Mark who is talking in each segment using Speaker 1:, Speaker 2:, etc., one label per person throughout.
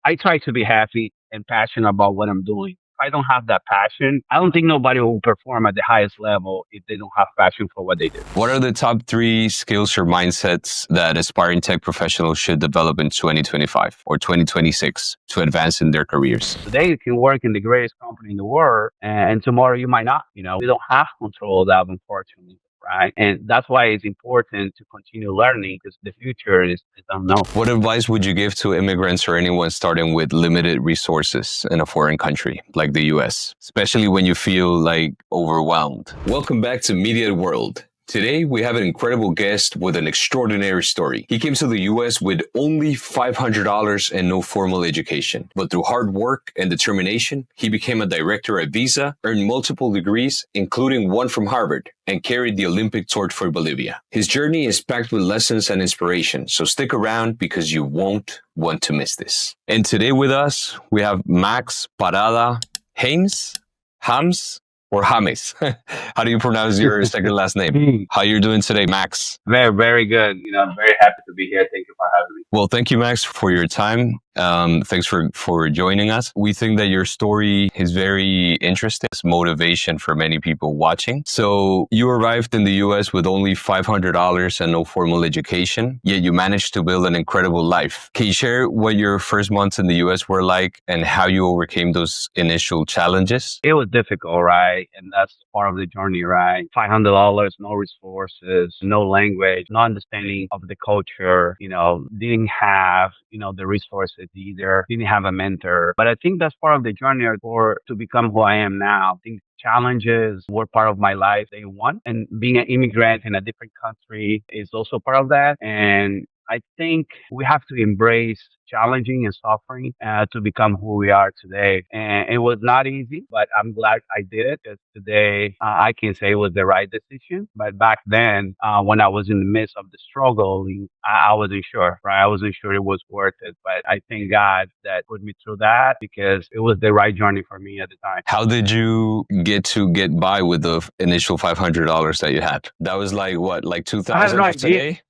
Speaker 1: I try to be happy and passionate about what I'm doing. If I don't have that passion, I don't think nobody will perform at the highest level if they don't have passion for what they do.
Speaker 2: What are the top three skills or mindsets that aspiring tech professionals should develop in 2025 or 2026 to advance in their careers?
Speaker 1: Today you can work in the greatest company in the world, and tomorrow you might not. We don't have control of that, unfortunately. Right. And that's why it's important to continue learning because the future is unknown.
Speaker 2: What advice would you give to immigrants or anyone starting with limited resources in a foreign country like the US, especially when you feel like overwhelmed? Welcome back to Media World. Today, we have an incredible guest with an extraordinary story. He came to the US with only $500 and no formal education. But through hard work and determination, he became a director at Visa, earned multiple degrees, including one from Harvard, and carried the Olympic torch for Bolivia. His journey is packed with lessons and inspiration, so stick around because you won't want to miss this. And today with us, we have Max Parada Hams, or James. How do you pronounce your second last name? How you doing today, Max?
Speaker 1: Very, very good. I'm very happy to be here. Thank you for having me.
Speaker 2: Well, thank you, Max, for your time. Thanks for joining us. We think that your story is very interesting. It's motivation for many people watching. So you arrived in the US with only $500 and no formal education, yet you managed to build an incredible life. Can you share what your first months in the US were like and how you overcame those initial challenges?
Speaker 1: It was difficult, right? And that's part of the journey, right? $500, no resources, no language, no understanding of the culture, didn't have, the resources either, didn't have a mentor. But I think that's part of the journey to become who I am now. I think challenges were part of my life day one. And being an immigrant in a different country is also part of that. And I think we have to embrace challenging and suffering to become who we are today. And it was not easy, but I'm glad I did it because today I can say it was the right decision. But back then, when I was in the midst of the struggle, I wasn't sure, right? I wasn't sure it was worth it. But I thank God that put me through that because it was the right journey for me at the time.
Speaker 2: How did you get by with the initial $500 that you had? That was like what, like 2,000
Speaker 1: no
Speaker 2: today?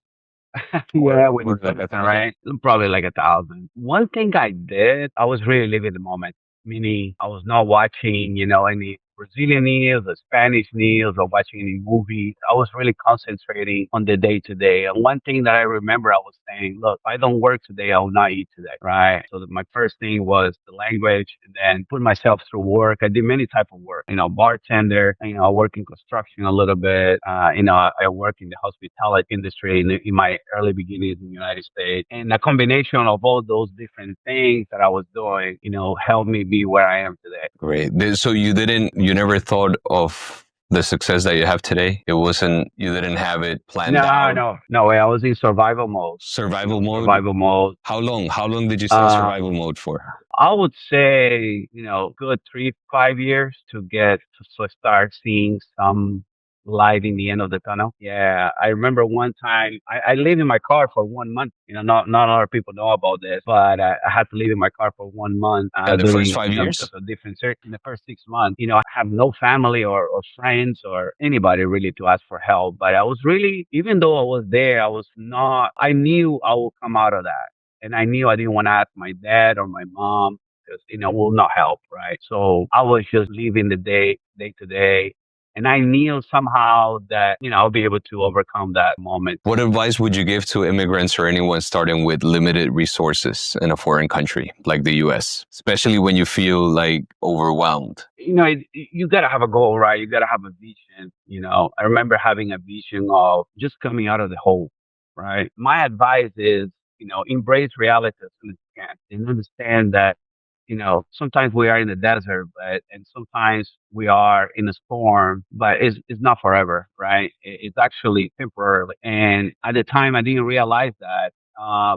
Speaker 1: Yeah, with inflation, right? Probably like 1,000. One thing I did, I was really living the moment, meaning I was not watching, any Brazilian news or Spanish news or watching any movies. I was really concentrating on the day to day. And one thing that I remember, I was saying, look, if I don't work today, I will not eat today, right? So my first thing was the language and then put myself through work. I did many type of work, bartender, I work in construction a little bit. I work in the hospitality industry in my early beginnings in the United States. And a combination of all those different things that I was doing, helped me be where I am today.
Speaker 2: Great. So you never thought of the success that you have today? You didn't have it planned out?
Speaker 1: No way. I was in survival mode.
Speaker 2: Survival mode?
Speaker 1: Survival mode.
Speaker 2: How long did you stay in survival mode for?
Speaker 1: I would say, good 3-5 years to start seeing some light in the end of the tunnel. Yeah, I remember one time I lived in my car for 1 month. Not a lot of people know about this, but I had to live in my car for 1 month.
Speaker 2: The first 5 years?
Speaker 1: In the first 6 months, I have no family or friends or anybody really to ask for help. But I was really, even though I was there, I knew I would come out of that. And I knew I didn't want to ask my dad or my mom because, will not help, right? So I was just living the day to day. And I knew somehow that, I'll be able to overcome that moment.
Speaker 2: What advice would you give to immigrants or anyone starting with limited resources in a foreign country like the US, especially when you feel like overwhelmed?
Speaker 1: You got to have a goal, right? You got to have a vision. I remember having a vision of just coming out of the hole, right? My advice is, embrace reality as soon as you can and understand that sometimes we are in the desert, and sometimes we are in a storm, but it's not forever, right? It's actually temporarily. And at the time, I didn't realize that.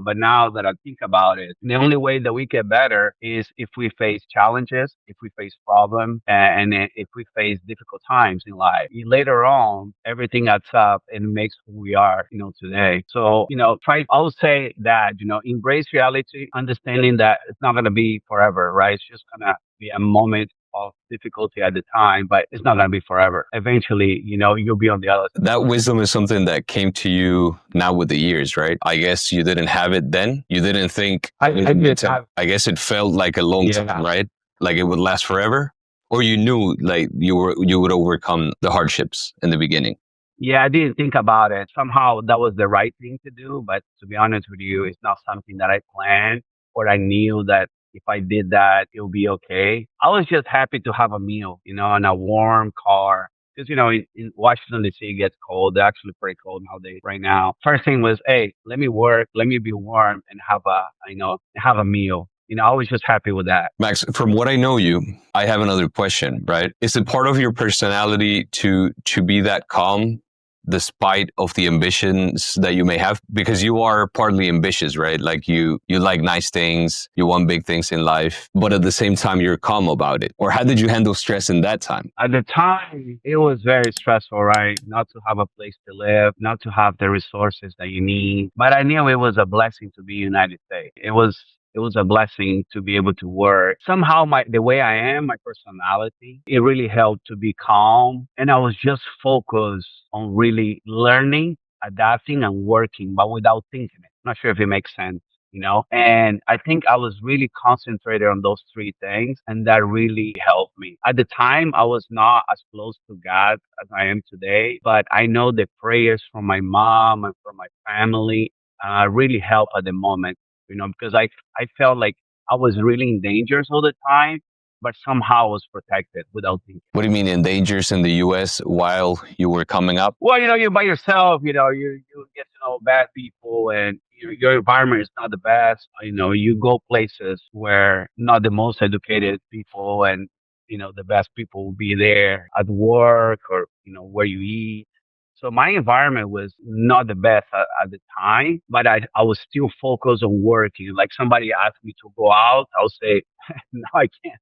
Speaker 1: But now that I think about it, the only way that we get better is if we face challenges, if we face problems, and if we face difficult times in life. Later on, everything adds up and makes who we are, today. So, I would say that, embrace reality, understanding that it's not going to be forever, right? It's just going to be a moment of difficulty at the time, but it's not going to be forever. Eventually, you'll be on the other side.
Speaker 2: That wisdom is something that came to you now with the years, right? I guess you didn't have it then. You didn't think.
Speaker 1: I did have,
Speaker 2: I guess it felt like a long time,
Speaker 1: yeah.
Speaker 2: right? Like it would last forever, or you knew like you would overcome the hardships in the beginning.
Speaker 1: Yeah, I didn't think about it. Somehow that was the right thing to do, but to be honest with you, it's not something that I planned or I knew that if I did that, it'll be okay. I was just happy to have a meal, in a warm car. Because, in Washington, D.C., it gets cold. They're actually pretty cold nowadays right now. First thing was, hey, let me work, let me be warm and have a meal. I was just happy with that.
Speaker 2: Max, from what I know you, I have another question, right? Is it part of your personality to be that calm despite of the ambitions that you may have? Because you are partly ambitious, right? Like you like nice things, you want big things in life, but at the same time you're calm about it. Or how did you handle stress in that time?
Speaker 1: At the time, it was very stressful, right? Not to have a place to live, not to have the resources that you need. But I knew it was a blessing to be United States. It was a blessing to be able to work. Somehow the way I am, my personality, it really helped to be calm. And I was just focused on really learning, adapting and working, but without thinking it. Not sure if it makes sense. And I think I was really concentrated on those three things, and that really helped me. At the time, I was not as close to God as I am today, but I know the prayers from my mom and from my family really helped at the moment, because I felt like I was really in danger all the time, but somehow I was protected without thinking.
Speaker 2: What do you mean in dangers in the US while you were coming up?
Speaker 1: Well, you're by yourself, you get to know bad people and your environment is not the best. You go places where not the most educated people and, the best people will be there at work or, where you eat. So my environment was not the best at the time, but I was still focused on working. Like somebody asked me to go out, I'll say, no, I can't.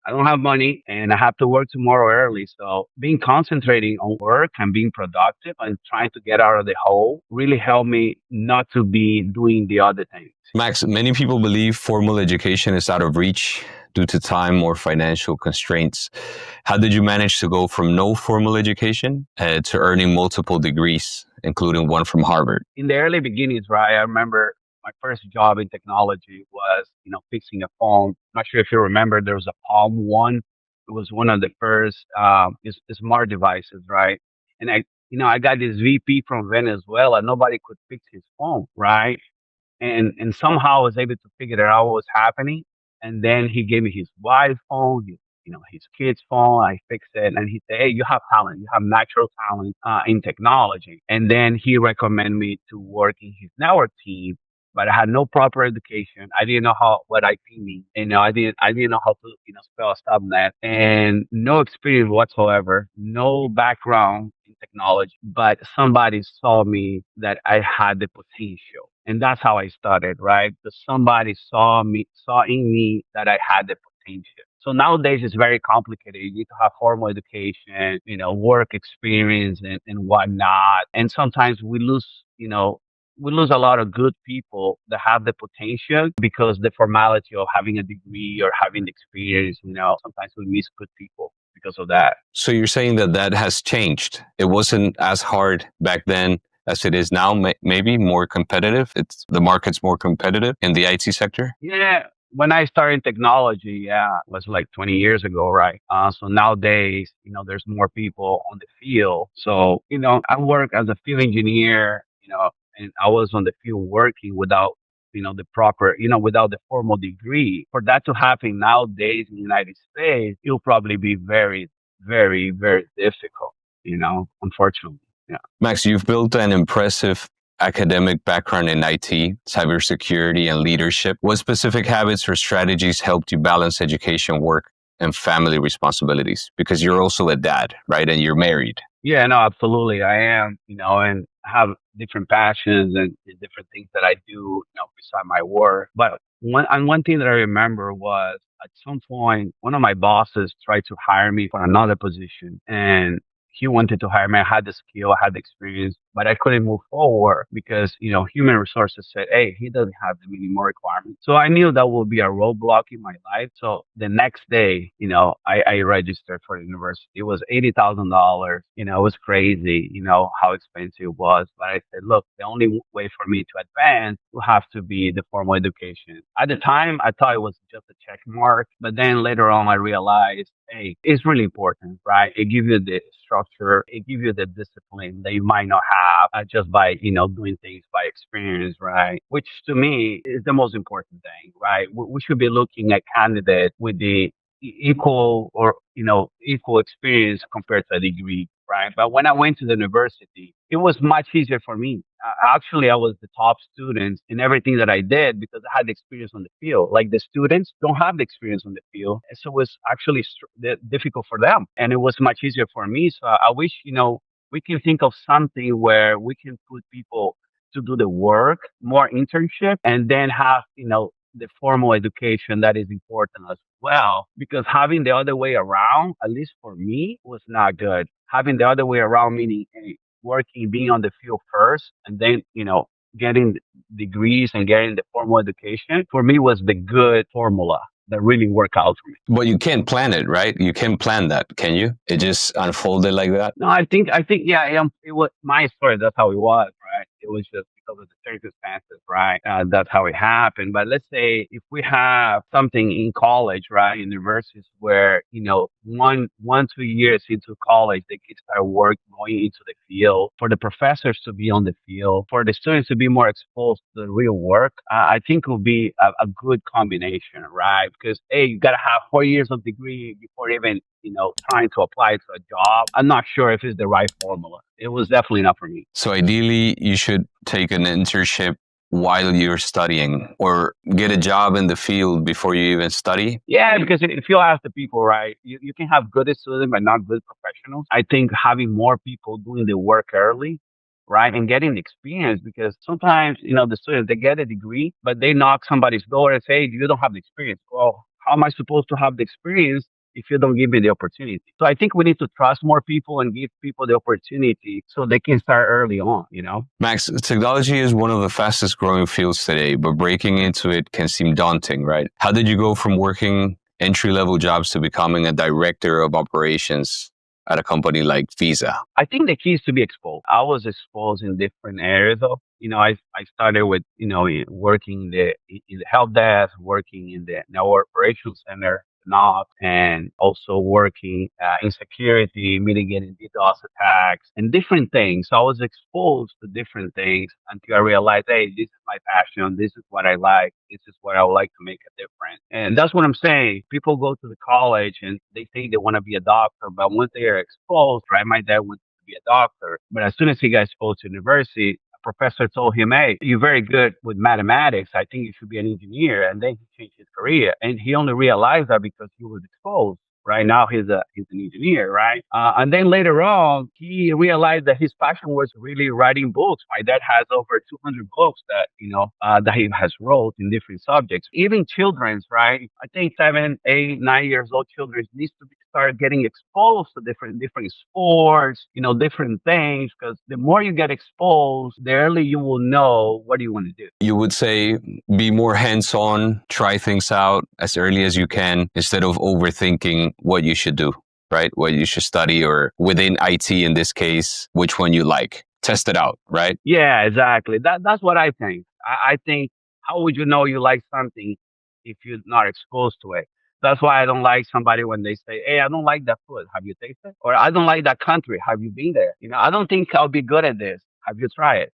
Speaker 1: I don't have money and I have to work tomorrow early. So being concentrating on work and being productive and trying to get out of the hole really helped me not to be doing the other things.
Speaker 2: Max, many people believe formal education is out of reach due to time or financial constraints. How did you manage to go from no formal education to earning multiple degrees, including one from Harvard?
Speaker 1: In the early beginnings, right, I remember my first job in technology was, fixing a phone. Not sure if you remember, there was a Palm One. It was one of the first smart devices, right? And I got this VP from Venezuela. Nobody could fix his phone, right? And somehow I was able to figure out what was happening. And then he gave me his wife's phone, his kid's phone. I fixed it, and he said, "Hey, you have talent. You have natural talent in technology." And then he recommended me to work in his network team. But I had no proper education. I didn't know what IP means. I didn't know how to spell a subnet, and no experience whatsoever, no background in technology. But somebody saw me that I had the potential, and that's how I started, right? Because somebody saw in me that I had the potential. So nowadays it's very complicated. You need to have formal education, work experience and whatnot. And sometimes we lose a lot of good people that have the potential because the formality of having a degree or having the experience, sometimes we miss good people because of that.
Speaker 2: So you're saying that that has changed. It wasn't as hard back then as it is now, maybe more competitive. The market's more competitive in the IT sector.
Speaker 1: Yeah. When I started in technology, yeah, it was like 20 years ago, right? So nowadays, there's more people on the field. So, I work as a field engineer, and I was on the field working without, without the formal degree. For that to happen nowadays in the United States, it'll probably be very, very, very difficult, unfortunately. Yeah.
Speaker 2: Max, you've built an impressive academic background in IT, cybersecurity, and leadership. What specific habits or strategies helped you balance education, work, and family responsibilities? Because you're also a dad, right? And you're married.
Speaker 1: Yeah, no, absolutely. I am, and have different passions and different things that I do, beside my work. But one thing that I remember was at some point, one of my bosses tried to hire me for another position and he wanted to hire me. I had the skill, I had the experience, but I couldn't move forward because, human resources said, hey, he doesn't have the minimum requirements. So I knew that would be a roadblock in my life. So the next day, I registered for the university. It was $80,000. It was crazy, how expensive it was. But I said, look, the only way for me to advance will have to be the formal education. At the time, I thought it was just a check mark. But then later on, I realized, hey, it's really important, right? It gives you the structure, it gives you the discipline that you might not have just by, doing things by experience, right? Which to me is the most important thing, right? We should be looking at candidates with the equal or, equal experience compared to a degree, right? But when I went to the university, it was much easier for me. Actually, I was the top student in everything that I did because I had the experience on the field. Like the students don't have the experience on the field. And so it was actually difficult for them. And it was much easier for me. So I wish, we can think of something where we can put people to do the work, more internship, and then have, the formal education that is important as well. Because having the other way around, at least for me, was not good. Having the other way around, meaning working, being on the field first, and then, getting degrees and getting the formal education, for me was the good formula that really worked out for me.
Speaker 2: But you can't plan it, right? You can't plan that, can you? It just unfolded like that.
Speaker 1: No, I think, yeah, it was my story. That's how it was, right? It was just because of the circumstances, right? That's how it happened. But let's say if we have something in college, right, universities where 2 years into college, they can start work going into the field. For the professors to be on the field, for the students to be more exposed to the real work, I think it will be a good combination, right? Because hey, you gotta have 4 years of degree before even trying to apply to a job. I'm not sure if it's the right formula. It was definitely not for me.
Speaker 2: So ideally, you should take an internship while you're studying or get a job in the field before you even study.
Speaker 1: Yeah, because if you ask the people, right, you can have good students but not good professionals. I think having more people doing the work early, right, and getting the experience because sometimes, the students, they get a degree, but they knock somebody's door and say, you don't have the experience. Well, how am I supposed to have the experience if you don't give me the opportunity? So I think we need to trust more people and give people the opportunity so they can start early on.
Speaker 2: Max, technology is one of the fastest growing fields today, but breaking into it can seem daunting, right? How did you go from working entry level jobs to becoming a director of operations at a company like Visa?
Speaker 1: I think the key is to be exposed. I was exposed in different areas of, I started with, working in the help desk, working in the network operations center, NOC, and also working in security, mitigating DDoS attacks and different things. So I was exposed to different things until I realized, hey, this is my passion. This is what I like. This is what I would like to make a difference. And that's what I'm saying. People go to the college and they think they want to be a doctor, but once they are exposed, right? My dad went to be a doctor, but as soon as he got exposed to university, a professor told him, hey, you're very good with mathematics. I think you should be an engineer. And then he changed his career. And he only realized that because he was exposed. Right now, he's an engineer, right? And then later on, he realized that his passion was really writing books. My dad has over 200 books that he has wrote in different subjects. Even children's, right? I think 7, 8, 9 years old children needs to start getting exposed to different sports, different things. Because the more you get exposed, the earlier you will know what you want to do.
Speaker 2: You would say be more hands on, try things out as early as you can instead of overthinking what you should do, right? What you should study, or within IT in this case, which one you like. Test it out, right?
Speaker 1: Yeah, exactly. That's what I think. I think, how would you know you like something if you're not exposed to it? That's why I don't like somebody when they say, hey, I don't like that food. Have you tasted it? Or I don't like that country. Have you been there? I don't think I'll be good at this. Have you tried it?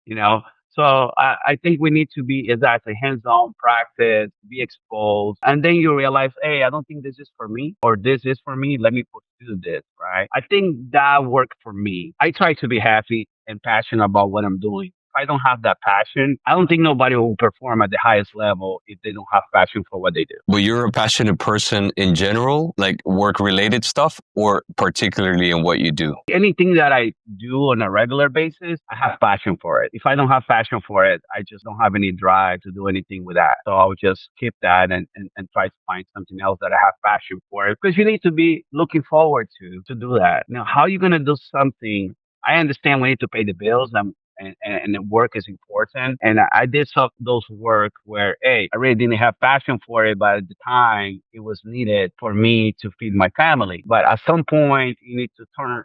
Speaker 1: So I think we need to be exactly hands-on, practice, be exposed, and then you realize, hey, I don't think this is for me, or this is for me. Let me pursue this, right? I think that worked for me. I try to be happy and passionate about what I'm doing. If I don't have that passion, I don't think nobody will perform at the highest level if they don't have passion for what they do.
Speaker 2: But you're a passionate person in general, like work related stuff, or particularly in what you do?
Speaker 1: Anything that I do on a regular basis, I have passion for it. If I don't have passion for it, I just don't have any drive to do anything with that. So I'll just skip that and try to find something else that I have passion for it. Because you need to be looking forward to do that. Now, how are you going to do something? I understand we need to pay the bills and the work is important. And I did some those work where, hey, I really didn't have passion for it, but at the time it was needed for me to feed my family. But at some point, you need to turn,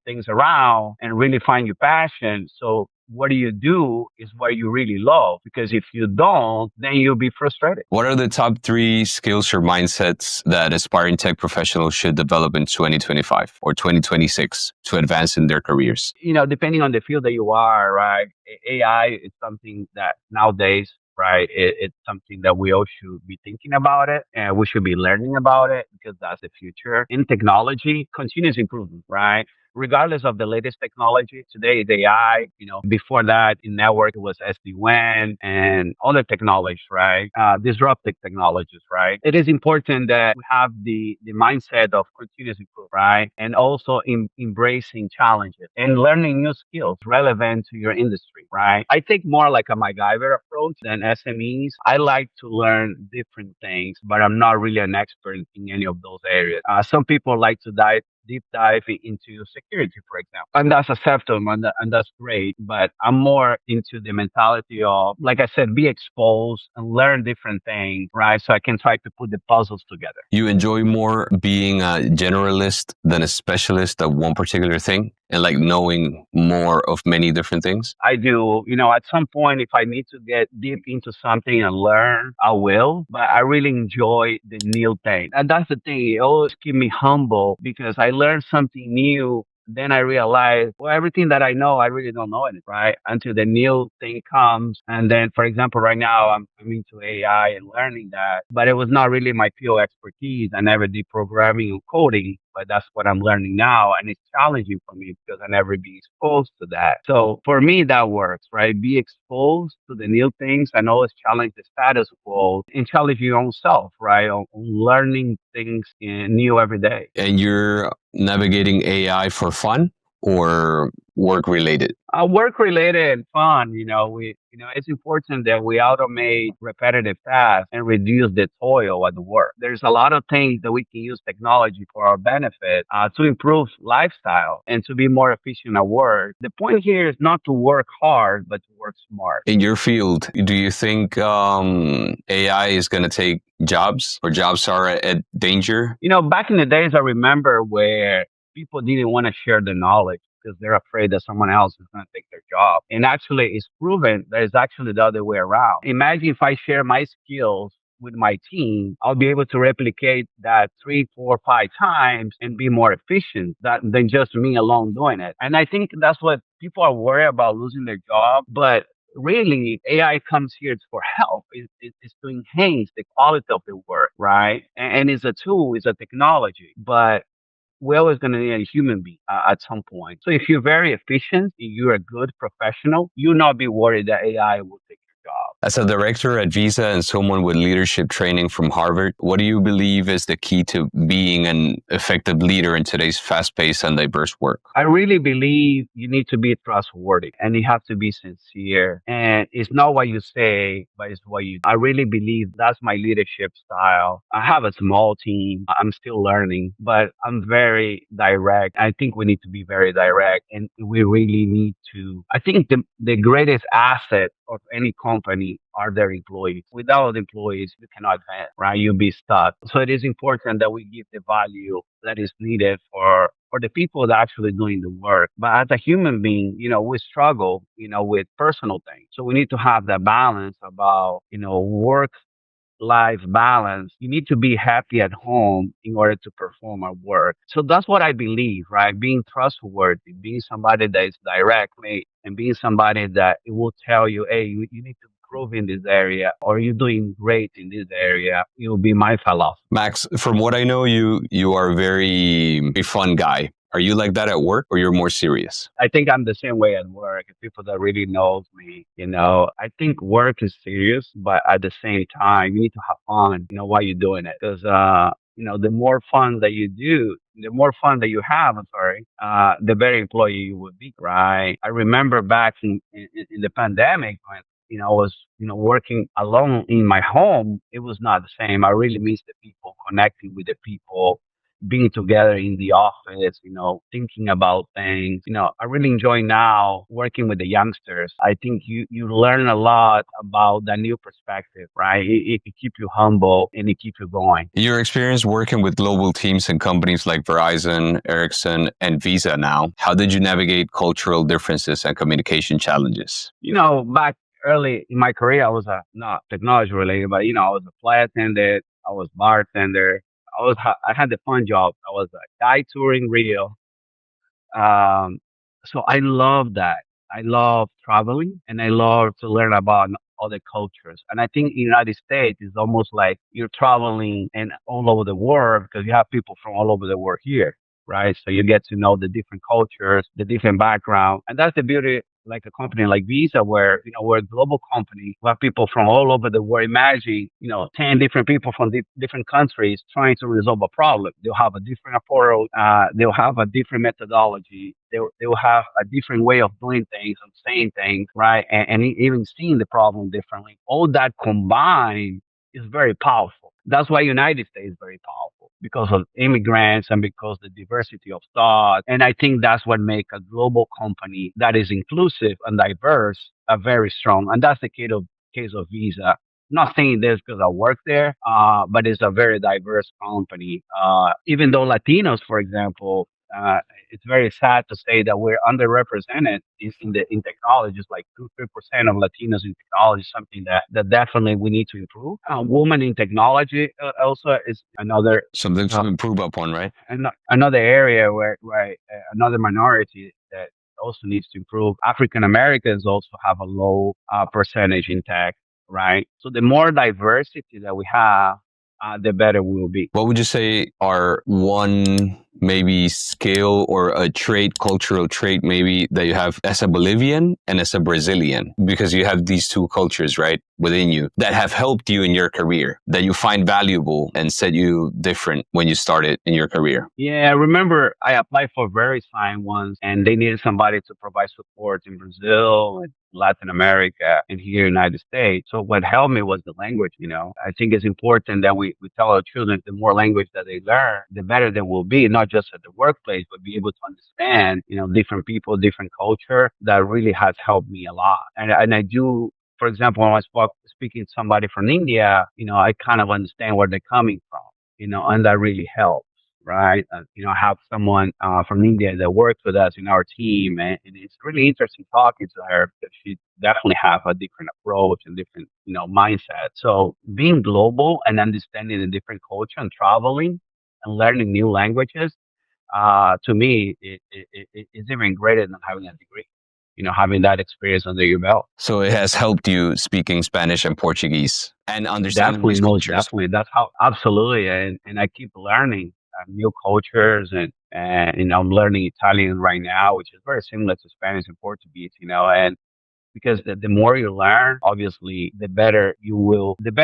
Speaker 1: things around and really find your passion. So what do is what you really love. Because if you don't, then you'll be frustrated.
Speaker 2: What are the top three skills or mindsets that aspiring tech professionals should develop in 2025 or 2026 to advance in their careers?
Speaker 1: Depending on the field that you are, right? AI is something that nowadays, right? It's something that we all should be thinking about it and we should be learning about it because that's the future. In technology, continuous improvement, right? Regardless of the latest technology, today is AI. Before that in network it was SD-WAN and other technologies, right? Disruptive technologies, right? It is important that we have the mindset of continuous improvement, right? And also embracing challenges and learning new skills relevant to your industry, right? I take more like a MacGyver approach than SMEs. I like to learn different things, but I'm not really an expert in any of those areas. Some people like to deep dive into security, for example. And that's acceptable and that's great. But I'm more into the mentality of, like I said, be exposed and learn different things, right? So I can try to put the puzzles together.
Speaker 2: You enjoy more being a generalist than a specialist at one particular thing and like knowing more of many different things?
Speaker 1: I do. At some point, if I need to get deep into something and learn, I will. But I really enjoy the new thing. And that's the thing. It always keep me humble because I learn something new. Then I realize, well, everything that I know, I really don't know it, right? Until the new thing comes. And then, for example, right now, I'm into AI and learning that, but it was not really my field expertise. I never did programming or coding, but that's what I'm learning now. And it's challenging for me because I never been exposed to that. So for me, that works, right? Be exposed to the new things and always challenge the status quo and challenge your own self, right? On learning things new every day.
Speaker 2: And you're navigating AI for fun or work related?
Speaker 1: Work related fun, it's important that we automate repetitive tasks and reduce the toil at the work. There's a lot of things that we can use technology for our benefit to improve lifestyle and to be more efficient at work. The point here is not to work hard, but to work smart.
Speaker 2: In your field, do you think AI is going to take jobs or jobs are at danger?
Speaker 1: Back in the days, I remember where people didn't want to share the knowledge because they're afraid that someone else is going to take their job. And actually, it's proven that it's actually the other way around. Imagine if I share my skills with my team, I'll be able to replicate that 3, 4, 5 times and be more efficient than just me alone doing it. And I think that's what people are worried about losing their job. But really, AI comes here for help. It's to enhance the quality of the work, right? And it's a tool, it's a technology. But we're always going to need a human being at some point. So if you're very efficient, if you're a good professional, you'll not be worried that AI will take your job.
Speaker 2: As a director at Visa and someone with leadership training from Harvard, what do you believe is the key to being an effective leader in today's fast-paced and diverse work?
Speaker 1: I really believe you need to be trustworthy and you have to be sincere. And it's not what you say, but it's what you do. I really believe that's my leadership style. I have a small team. I'm still learning, but I'm very direct. I think we need to be very direct and we really need to. I think the greatest asset of any company are their employees. Without employees, you cannot advance, right? You'll be stuck. So it is important that we give the value that is needed for the people that are actually doing the work. But as a human being, we struggle, with personal things. So we need to have that balance about, work life balance. You need to be happy at home in order to perform at work. So that's what I believe, right? Being trustworthy, being somebody that is direct, and being somebody that it will tell you, hey, you need to improve in this area or you're doing great in this area. It will be my philosophy.
Speaker 2: Max, from what I know, you are a very fun guy. Are you like that at work or you're more serious?
Speaker 1: I think I'm the same way at work. People that really knows me, I think work is serious, but at the same time, you need to have fun, while you're doing it. Because, the more fun that you do, the more fun that you have, the better employee you would be, right? I remember back in the pandemic when, I was, working alone in my home. It was not the same. I really miss the people, connecting with the people, being together in the office, thinking about things. I really enjoy now working with the youngsters. I think you learn a lot about that new perspective, right? It keeps you humble and it keeps you going.
Speaker 2: Your experience working with global teams in companies like Verizon, Ericsson, and Visa now, how did you navigate cultural differences and communication challenges?
Speaker 1: Back early in my career, I was not technology related, but I was a flight attendant, I was bartender, I had the fun job. I was a guy touring Rio. Um, so I love that. I love traveling and I love to learn about other cultures. And I think in the United States is almost like you're traveling and all over the world because you have people from all over the world here, right? So you get to know the different cultures, the different background. And that's the beauty like a company like Visa where, we're a global company. We have people from all over the world. Imagine, 10 different people from different countries trying to resolve a problem. They'll have a different approach. They'll have a different methodology. They'll have a different way of doing things and saying things, right? And even seeing the problem differently. All that combined is very powerful. That's why United States is very powerful because of immigrants and because the diversity of thought. And I think that's what makes a global company that is inclusive and diverse very strong. And that's the case of Visa. Not saying this because I work there, but it's a very diverse company. Even though Latinos, for example, it's very sad to say that we're underrepresented in technology. It's like 2-3% of Latinos in technology, something that definitely we need to improve. Women in technology also is another
Speaker 2: Something to improve upon, right?
Speaker 1: another area where another minority that also needs to improve. African Americans also have a low percentage in tech, right? So the more diversity that we have, the better we will be.
Speaker 2: What would you say are one maybe skill or a trait, cultural trait maybe that you have as a Bolivian and as a Brazilian? Because you have these two cultures, right, within you that have helped you in your career, that you find valuable and set you different when you started in your career?
Speaker 1: Yeah, I remember I applied for VeriSign once and they needed somebody to provide support in Brazil and Latin America and here in the United States. So what helped me was the language. I think it's important that we tell our children the more language that they learn, the better they will be, not just at the workplace, but be able to understand, different people, different culture. That really has helped me a lot. And I do, for example, when I speaking to somebody from India, I kind of understand where they're coming from, and that really helps. Right. I have someone from India that works with us in our team, and it's really interesting talking to her because she definitely have a different approach and different, mindset. So being global and understanding the different culture and traveling and learning new languages, to me, it's even greater than having a degree. Having that experience under your belt.
Speaker 2: So it has helped you speaking Spanish and Portuguese and understanding
Speaker 1: Definitely,
Speaker 2: these
Speaker 1: most
Speaker 2: cultures.
Speaker 1: definitely. That's how absolutely, and I keep learning new cultures, and I'm learning Italian right now, which is very similar to Spanish and Portuguese. And because the more you learn, obviously, the better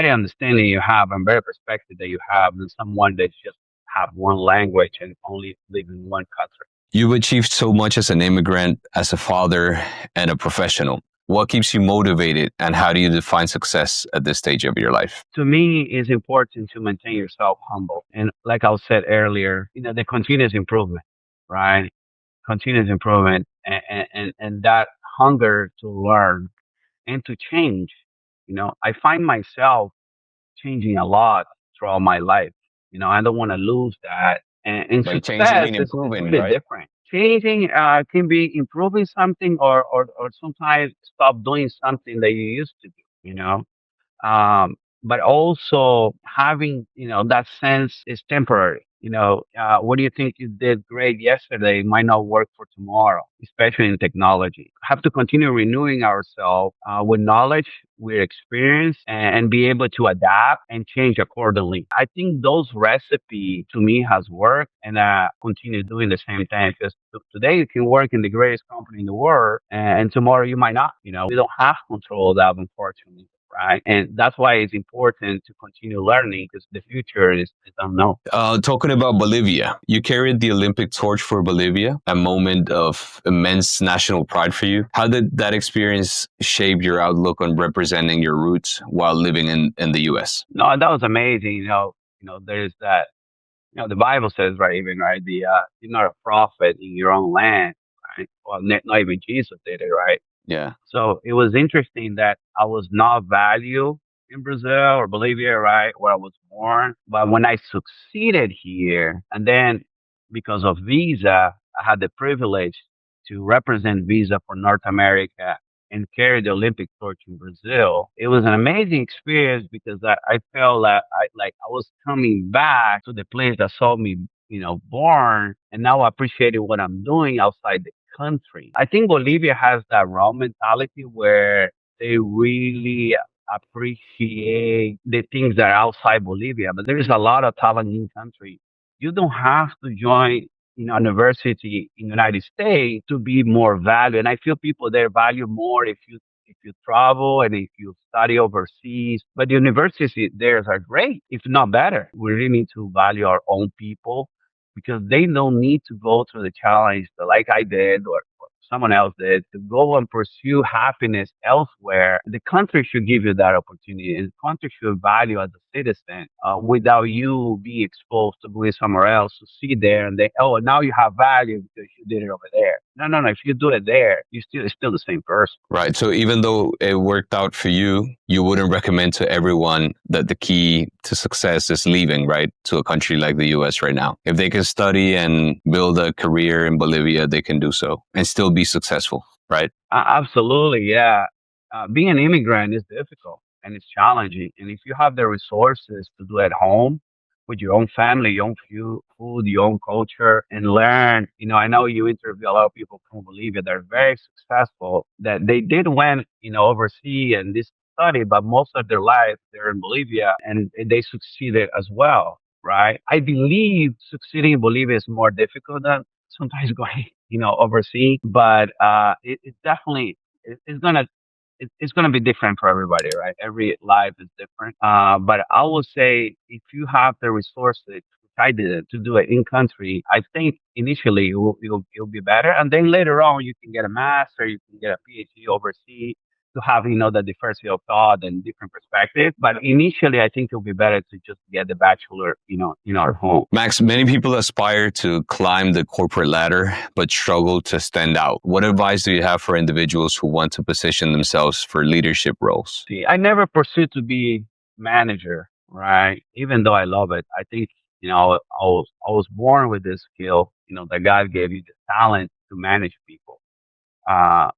Speaker 1: understanding you have and better perspective that you have than someone that just have one language and only live in one country.
Speaker 2: You've achieved so much as an immigrant, as a father, and a professional. What keeps you motivated, and how do you define success at this stage of your life?
Speaker 1: To me, it's important to maintain yourself humble. And like I said earlier, the continuous improvement, right? Continuous improvement and that hunger to learn and to change. I find myself changing a lot throughout my life. I don't want to lose that. And
Speaker 2: Like changing
Speaker 1: success
Speaker 2: and
Speaker 1: is
Speaker 2: improving,
Speaker 1: really
Speaker 2: right?
Speaker 1: different. Changing can be improving something or sometimes stop doing something that you used to do. But also having that sense is temporary. What do you think you did great yesterday might not work for tomorrow, especially in technology. Have to continue renewing ourselves with knowledge, with experience, and be able to adapt and change accordingly. I think those recipe to me has worked, and continue doing the same thing because today you can work in the greatest company in the world, and tomorrow you might not. We don't have control of that, unfortunately, right? And that's why it's important to continue learning because the future is unknown.
Speaker 2: Talking about Bolivia, you carried the Olympic torch for Bolivia, a moment of immense national pride for you. How did that experience shape your outlook on representing your roots while living in the US?
Speaker 1: No, that was amazing. There's that. The Bible says, right, even, right, you're not a prophet in your own land, right? Well, not even Jesus did it, right?
Speaker 2: Yeah.
Speaker 1: So it was interesting that I was not valued in Brazil or Bolivia, right, where I was born. But when I succeeded here, and then because of visa, I had the privilege to represent visa for North America and carry the Olympic torch in Brazil. It was an amazing experience because I felt that I was coming back to the place that saw me, born, and now I appreciated what I'm doing outside the country. I think Bolivia has that raw mentality where they really appreciate the things that are outside Bolivia, but there is a lot of talent in the country. You don't have to join university in the United States to be more valued. And I feel people there value more if you travel and if you study overseas. But the universities there are great, if not better. We really need to value our own people because they don't need to go through the challenge like I did or someone else did to go and pursue happiness elsewhere. The country should give you that opportunity, and the country should value as a citizen without you being exposed to going somewhere else to see there and they, oh, now you have value because you did it over there. No, no, no. If you do it there, it's still the same person.
Speaker 2: Right. So even though it worked out for you, you wouldn't recommend to everyone that the key to success is leaving, right, to a country like the US right now. If they can study and build a career in Bolivia, they can do so and still be successful, right?
Speaker 1: Absolutely, yeah. Being an immigrant is difficult and it's challenging. And if you have the resources to do at home with your own family, your own food, your own culture, and learn, I know you interview a lot of people from Bolivia that are very successful, that they did went, overseas and this study, but most of their life they're in Bolivia and they succeeded as well, right? I believe succeeding in Bolivia is more difficult than sometimes going, overseas, but it's definitely it's gonna it's gonna be different for everybody, right? Every life is different. But I will say if you have the resources, which I did, to do it in country, I think initially it will be better, and then later on you can get a master, you can get a PhD overseas to have the diversity of thought and different perspectives. But initially, I think it'll be better to just get the bachelor, in our home.
Speaker 2: Max, many people aspire to climb the corporate ladder but struggle to stand out. What advice do you have for individuals who want to position themselves for leadership roles?
Speaker 1: See, I never pursued to be manager, right? Even though I love it, I think I was born with this skill. That God gave you the talent to manage people. I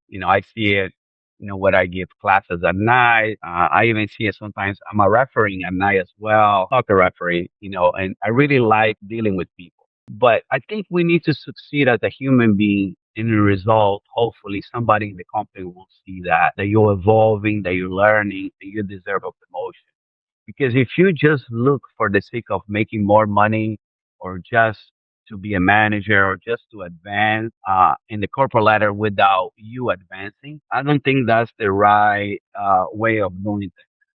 Speaker 1: see it, when I give classes at night. I even see it sometimes. I'm a referee at night as well, soccer referee, and I really like dealing with people. But I think we need to succeed as a human being. In the result, hopefully somebody in the company will see that you're evolving, that you're learning, that you deserve a promotion. Because if you just look for the sake of making more money or just to be a manager or just to advance in the corporate ladder without you advancing, I don't think that's the right way of doing things.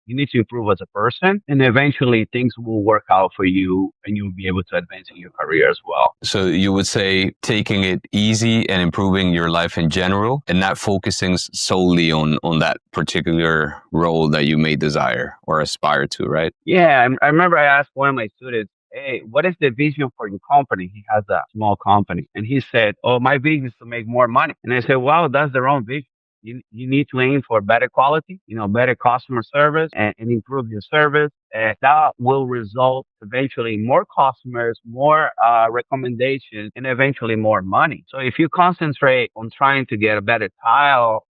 Speaker 1: You need to improve as a person, and eventually things will work out for you, and you'll be able to advance in your career as well.
Speaker 2: So you would say taking it easy and improving your life in general and not focusing solely on that particular role that you may desire or aspire to, right?
Speaker 1: Yeah, I remember I asked one of my students, hey, what is the vision for your company? He has a small company. And he said, oh, my vision is to make more money. And I said, wow, that's the wrong vision. You need to aim for better quality, better customer service and improve your service. And that will result eventually in more customers, more recommendations, and eventually more money. So if you concentrate on trying to get a better title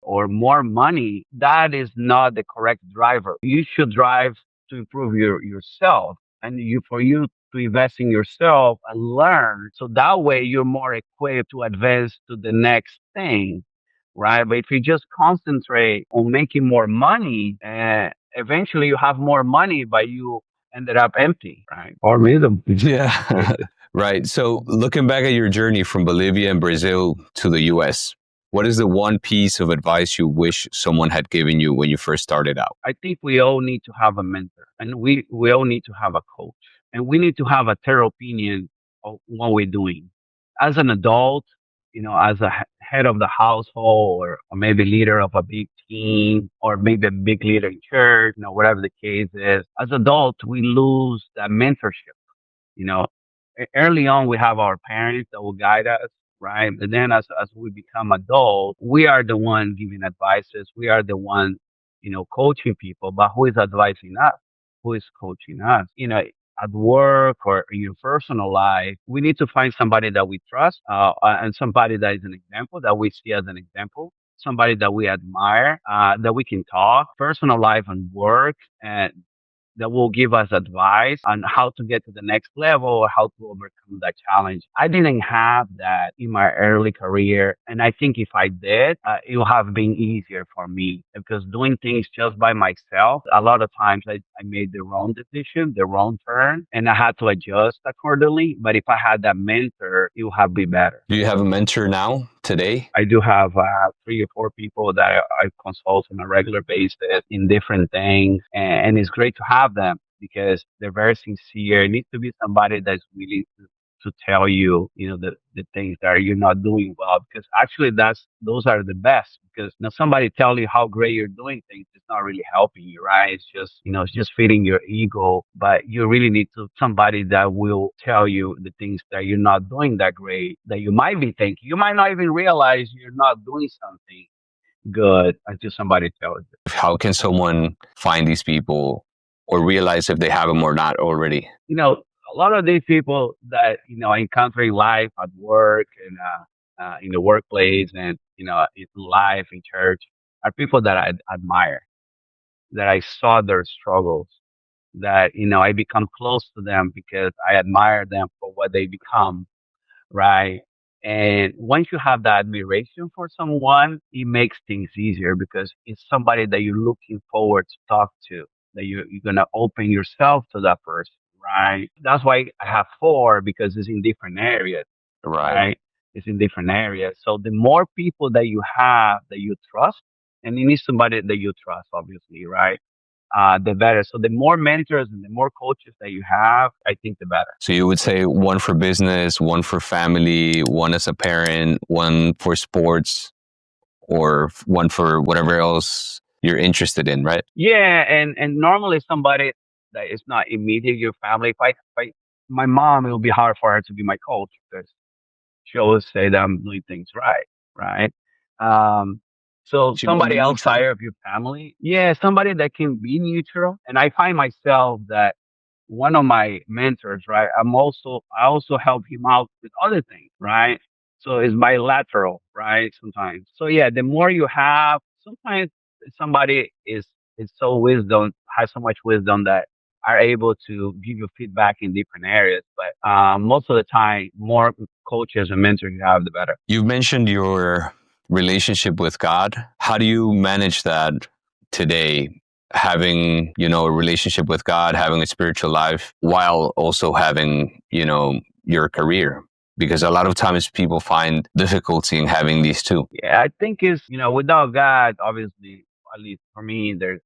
Speaker 1: or more money, that is not the correct driver. You should drive to improve yourself and for you to invest in yourself and learn. So that way you're more equipped to advance to the next thing, right? But if you just concentrate on making more money, eventually you have more money, but you ended up empty, right? Or miserable.
Speaker 2: Yeah. Right. So looking back at your journey from Bolivia and Brazil to the US, what is the one piece of advice you wish someone had given you when you first started out?
Speaker 1: I think we all need to have a mentor and we all need to have a coach and we need to have a third opinion of what we're doing. As an adult, as a head of the household or maybe leader of a big team or maybe a big leader in church, whatever the case is, as adults, we lose that mentorship. You know, early on we have our parents that will guide us, right? But then as we become adults, we are the one giving advices. We are the one, coaching people. But who is advising us? Who is coaching us? At work or in your personal life, we need to find somebody that we trust, and somebody that is an example that we see as an example. Somebody that we admire, that we can talk, personal life and work, and that will give us advice on how to get to the next level or how to overcome that challenge. I didn't have that in my early career. And I think if I did, it would have been easier for me because doing things just by myself, a lot of times I made the wrong decision, the wrong turn, and I had to adjust accordingly. But if I had that mentor, it would have been better.
Speaker 2: Do you have a mentor now, today?
Speaker 1: I do have 3 or 4 people that I consult on a regular basis in different things, and it's great to have them because they're very sincere. It needs to be somebody that's willing to tell you, the things that you're not doing well, because actually those are the best. Because now somebody tell you how great you're doing things, it's not really helping you, right? It's just feeding your ego. But you really need somebody that will tell you the things that you're not doing that great, that you might be thinking. You might not even realize you're not doing something good until somebody tells you.
Speaker 2: How can someone find these people or realize if they have them or not already?
Speaker 1: A lot of these people that I encounter in life, at work, and in the workplace, and in life, in church, are people that I admire, that I saw their struggles, that I become close to them because I admire them for what they become, right? And once you have that admiration for someone, it makes things easier because it's somebody that you're looking forward to talk to, that you're gonna open yourself to that person, right? That's why I have four, because it's in different areas,
Speaker 2: Right.
Speaker 1: right? It's in different areas. So the more people that you have that you trust, and you need somebody that you trust, obviously, right? The better. So the more mentors and the more coaches that you have, I think the better.
Speaker 2: So you would say one for business, one for family, one as a parent, one for sports, or one for whatever else you're interested in, right?
Speaker 1: Yeah, and normally somebody that is not immediate your family. If I my mom, it will be hard for her to be my coach because she always say that I'm doing things right, right? Um, so
Speaker 2: She will be
Speaker 1: somebody outside
Speaker 2: neutral.
Speaker 1: of your family, yeah, somebody that can be neutral. And I find myself that one of my mentors, right? I also help him out with other things, right? So it's bilateral, right? Sometimes. So yeah, the more you have, sometimes somebody is so wisdom, has so much wisdom that are able to give you feedback in different areas. But most of the time, more coaches and mentors you have, the better.
Speaker 2: You've mentioned your relationship with God. How do you manage that today? Having, a relationship with God, having a spiritual life, while also having, your career. Because a lot of times people find difficulty in having these two.
Speaker 1: Yeah, I think it's without God, obviously, at least for me, there's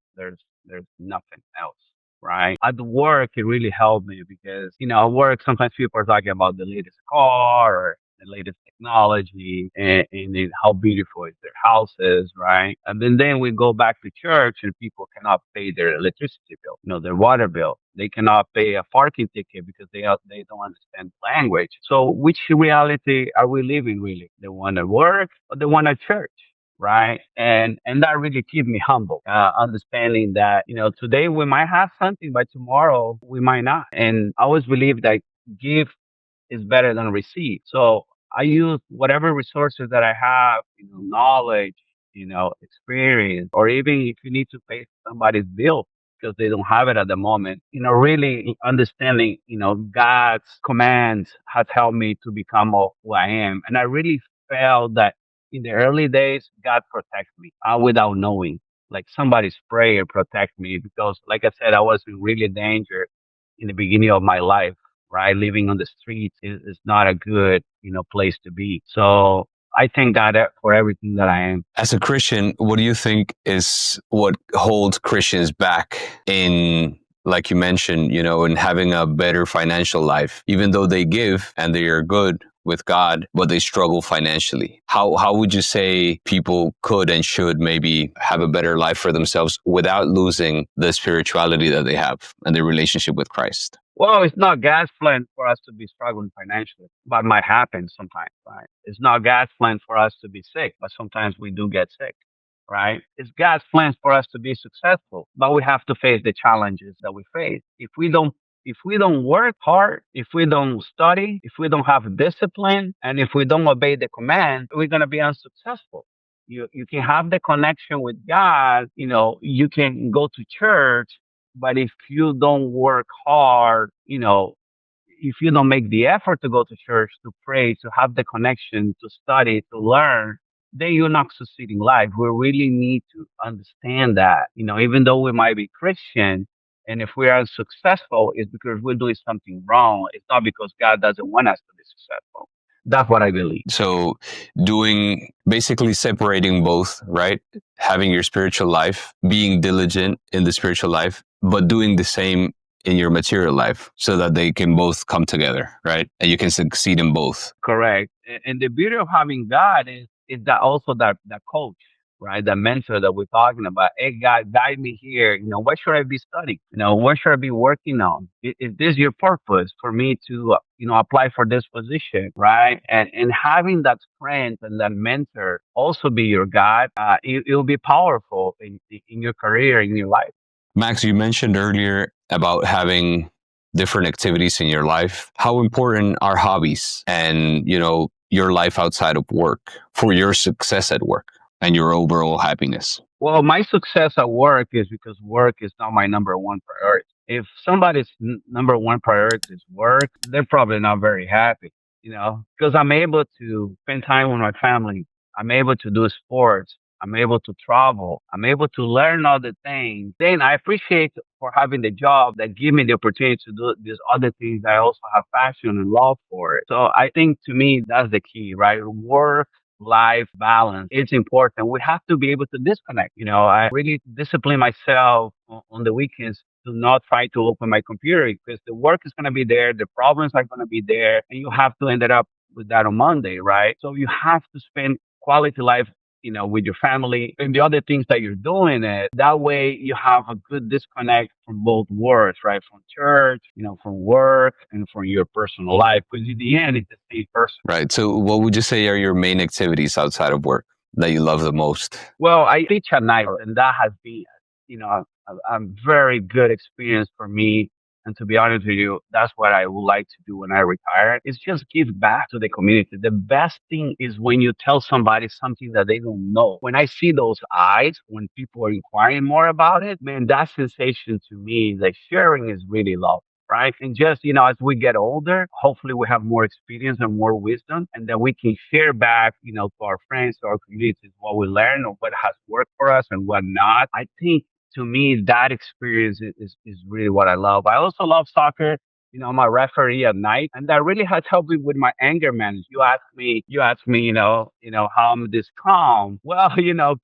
Speaker 1: nothing else, right? At work, it really helped me because at work sometimes people are talking about the latest car or the latest technology, and then how beautiful is their houses, right? And then we go back to church and people cannot pay their electricity bill, their water bill. They cannot pay a parking ticket because they don't understand language. So which reality are we living really? The one at work or the one at church? Right. And that really keeps me humble, understanding that, today we might have something, but tomorrow we might not. And I always believe that give is better than receive. So I use whatever resources that I have, knowledge, experience, or even if you need to pay somebody's bill because they don't have it at the moment, really understanding, God's commands has helped me to become who I am. And I really felt that in the early days, God protects me without knowing. Like somebody's prayer protect me because, like I said, I was in really danger in the beginning of my life, right? Living on the streets is not a good, place to be. So I thank God for everything that I am.
Speaker 2: As a Christian, what do you think is what holds Christians back in, like you mentioned, in having a better financial life, even though they give and they are good with God, but they struggle financially? How would you say people could and should maybe have a better life for themselves without losing the spirituality that they have and their relationship with Christ?
Speaker 1: Well, it's not gas plan for us to be struggling financially, but might happen sometimes, right? It's not gas plan for us to be sick, but sometimes we do get sick, right? It's God's plan for us to be successful, but we have to face the challenges that we face. If we don't work hard, if we don't study, if we don't have discipline, and if we don't obey the command, we're gonna be unsuccessful. You can have the connection with God, you can go to church, but if you don't work hard, if you don't make the effort to go to church, to pray, to have the connection, to study, to learn, then you're not succeeding life. We really need to understand that, even though we might be Christian, and if we are successful, it's because we're doing something wrong. It's not because God doesn't want us to be successful. That's what I believe.
Speaker 2: So, doing basically separating both, right? Having your spiritual life, being diligent in the spiritual life, but doing the same in your material life so that they can both come together, right? And you can succeed in both.
Speaker 1: Correct. And the beauty of having God is that also that coach, right? That mentor that we're talking about. Hey, God, guide me here. What should I be studying? What should I be working on? Is this your purpose for me to, apply for this position, right? And having that friend and that mentor also be your guide, it'll be powerful in your career, in your life.
Speaker 2: Max, you mentioned earlier about having different activities in your life. How important are hobbies and, your life outside of work for your success at work and your overall happiness?
Speaker 1: Well, my success at work is because work is not my number one priority. If somebody's number one priority is work, they're probably not very happy, because I'm able to spend time with my family. I'm able to do sports. I'm able to travel. I'm able to learn other things. Then I appreciate for having the job that give me the opportunity to do these other things that I also have passion and love for it. So I think to me, that's the key, right? Work life balance. It's important. We have to be able to disconnect. I really discipline myself on the weekends to not try to open my computer because the work is going to be there, the problems are going to be there, and you have to end it up with that on Monday, right? So you have to spend quality life, with your family and the other things that you're doing it. That way you have a good disconnect from both worlds, right? From church, from work and from your personal life. Because in the end, it's the same person.
Speaker 2: Right. So, what would you say are your main activities outside of work that you love the most?
Speaker 1: Well, I teach at night, and that has been, a very good experience for me. And to be honest with you, that's what I would like to do when I retire. Is just give back to the community. The best thing is when you tell somebody something that they don't know. When I see those eyes, when people are inquiring more about it, man, that sensation to me, like sharing is really love. Right. And just, as we get older, hopefully we have more experience and more wisdom, and that we can share back, to our friends, to our communities, what we learn or what has worked for us and what not. I think to me, that experience is really what I love. I also love soccer. I'm a referee at night, and that really has helped me with my anger management. You ask me, how I'm this calm. Well,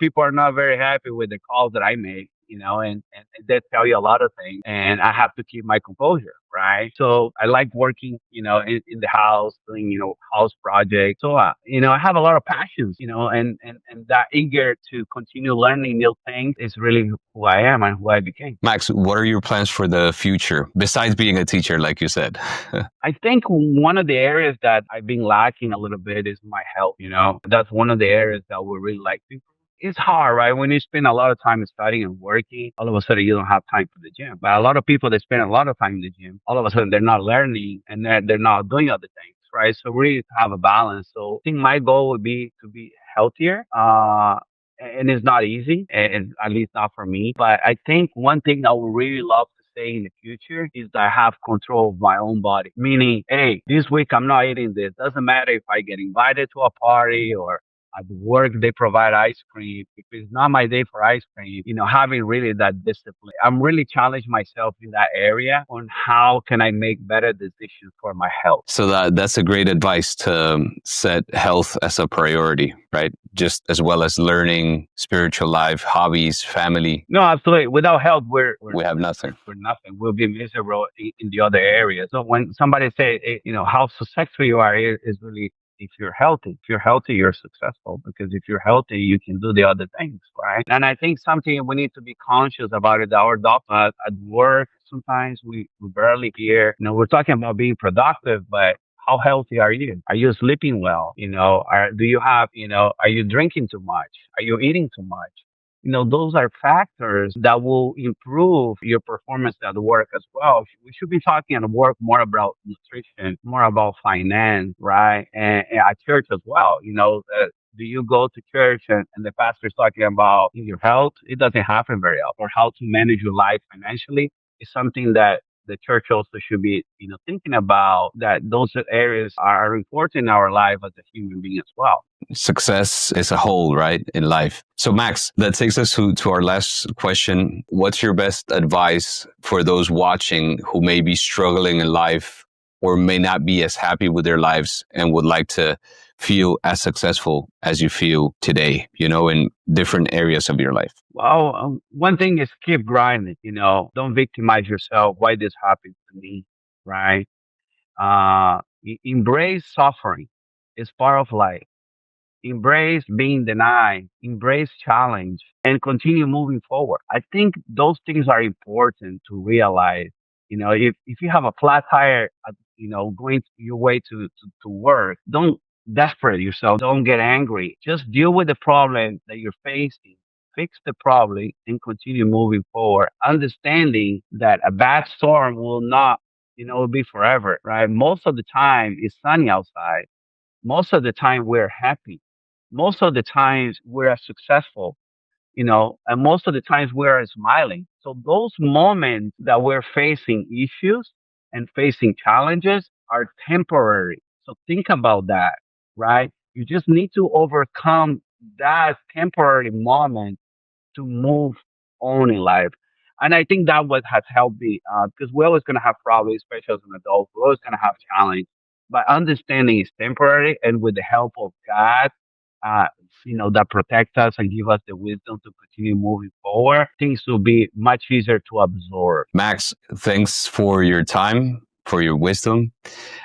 Speaker 1: people are not very happy with the calls that I make, and they tell you a lot of things, and I have to keep my composure, right? So I like working, in the house, doing, house projects. So, I have a lot of passions, and that eager to continue learning new things is really who I am and who I became.
Speaker 2: Max, what are your plans for the future besides being a teacher, like you said?
Speaker 1: I think one of the areas that I've been lacking a little bit is my health. That's one of the areas that we really like to improve. It's hard, right? When you spend a lot of time studying and working, all of a sudden you don't have time for the gym. But a lot of people that spend a lot of time in the gym, all of a sudden they're not learning and they're not doing other things, right? So really to have a balance. So I think my goal would be to be healthier. And it's not easy, and at least not for me. But I think one thing I would really love to say in the future is that I have control of my own body. Meaning, hey, this week I'm not eating this. Doesn't matter if I get invited to a party or at work they provide ice cream. If it's not my day for ice cream, having really that discipline. I'm really challenging myself in that area on how can I make better decisions for my health.
Speaker 2: So that's a great advice to set health as a priority, right? Just as well as learning, spiritual life, hobbies, family.
Speaker 1: No, absolutely. Without health,
Speaker 2: We have nothing.
Speaker 1: we're nothing. We'll be miserable in the other areas. So when somebody say, how successful you are, is really if you're healthy. If you're healthy, you're successful because if you're healthy, you can do the other things, right? And I think something we need to be conscious about it. Our dogma at work, sometimes we barely hear, we're talking about being productive, but how healthy are you? Are you sleeping well? Do you have, are you drinking too much? Are you eating too much? Those are factors that will improve your performance at work as well. We should be talking at work more about nutrition, more about finance, right? And at church as well. Do you go to church and the pastor's talking about your health? It doesn't happen very often. Or how to manage your life financially is something that the church also should be, thinking about, that those areas are important in our life as a human being as well.
Speaker 2: Success is a whole, right, in life. So, Max, that takes us to our last question. What's your best advice for those watching who may be struggling in life or may not be as happy with their lives and would like to feel as successful as you feel today, in different areas of your life?
Speaker 1: Well, one thing is keep grinding, don't victimize yourself. Why this happened to me, right? Embrace suffering. It's part of life. Embrace being denied, embrace challenge, and continue moving forward. I think those things are important to realize. If you have a flat tire, going your way to work, don't desperate yourself. Don't get angry. Just deal with the problem that you're facing. Fix the problem and continue moving forward. Understanding that a bad storm will not, be forever, right? Most of the time it's sunny outside. Most of the time we're happy. Most of the times we're successful, and most of the times we're smiling. So those moments that we're facing issues and facing challenges are temporary. So think about that, right? You just need to overcome that temporary moment to move on in life. And I think that what has helped me, because we're always going to have problems, especially as an adult. We're always going to have challenge, but understanding is temporary, and with the help of God, uh, that protect us and give us the wisdom to continue moving forward, things will be much easier to absorb.
Speaker 2: Max, thanks for your time, for your wisdom.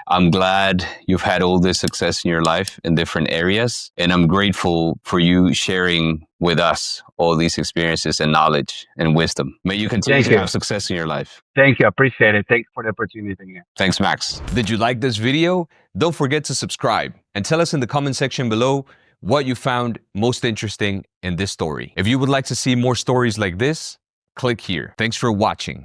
Speaker 2: I'm glad you've had all this success in your life in different areas. And I'm grateful for you sharing with us all these experiences and knowledge and wisdom. May you continue
Speaker 1: Thank
Speaker 2: to
Speaker 1: you.
Speaker 2: have success in your life.
Speaker 1: Thank you. I appreciate it. Thanks for the opportunity again.
Speaker 2: Thanks, Max. Did you like this video? Don't forget to subscribe and tell us in the comment section below what you found most interesting in this story. If you would like to see more stories like this, click here. Thanks for watching.